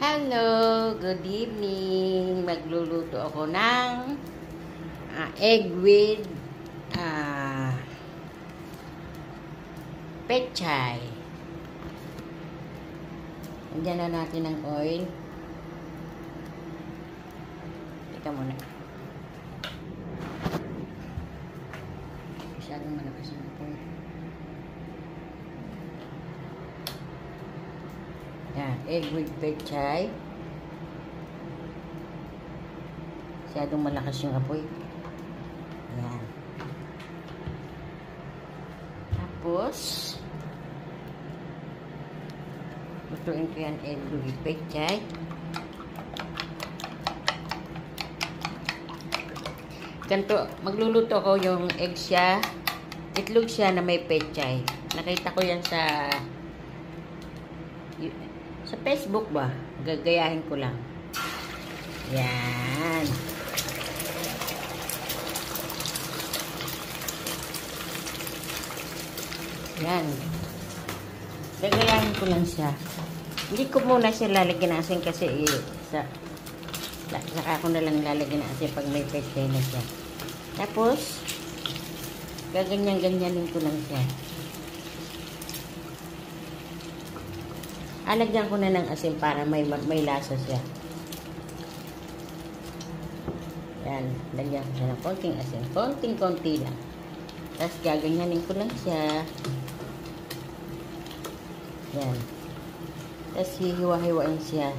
Hello, good evening. Magluluto ako ng egg with pechay. Lagyan na natin ng oil. Teka muna. Masyadong malakas yung oil. Yan, egg with pechay. Masyadong malakas yung apoy. Yan. Tapos, lutuin ko yan egg with pechay. Ganito, magluluto ko yung egg siya, itlog siya na may pechay. Nakita ko yan sa Facebook ba? Gagayahin ko lang. Yan. Yan. Gagayahin ko lang siya. Hindi ko muna siya lalagyan ng asin kasi saka ako na lang lalagyan ng asin pag may pechay na siya. Tapos, gaganyan-ganyanin ko lang siya. Alagyan ko na ng asin para may lasa siya. Yan. Lagyan ko siya ng konting asin. Konting-konti lang. Tapos gaganyanin ko lang siya. Yan. Tapos hihiwa-hiwain siya.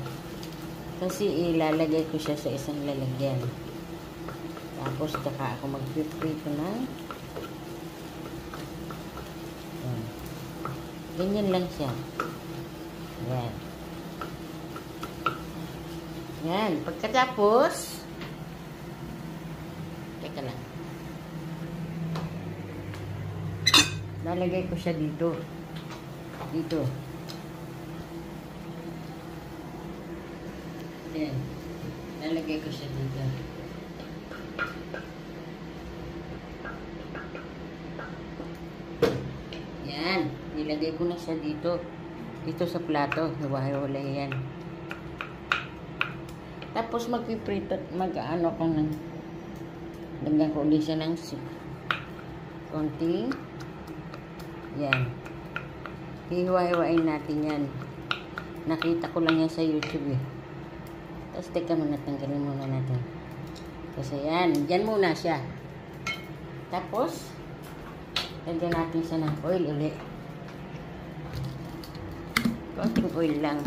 Kasi ilalagay ko siya sa isang lalagyan. Tapos saka ako mag-prito ng yan. Ganyan lang siya. Yan. Yan. Pagkatapos, teka lang. Lalagay ko siya dito. Dito. Yan. Lalagay ko siya dito. Yan. Nilagay ko na siya dito. Dito sa plato, hiwa-hiwalay yan. Tapos magpiprito, mag-ano ko ng lagyan ko ulit siya ng konting yan. Hiwa-hiwain natin yan. Nakita ko lang yan sa YouTube eh. Tapos teka muna, tanggalin muna natin. Kasi yan, dyan muna siya. Tapos lagyan natin siya ng oil ulit. Konting oil lang.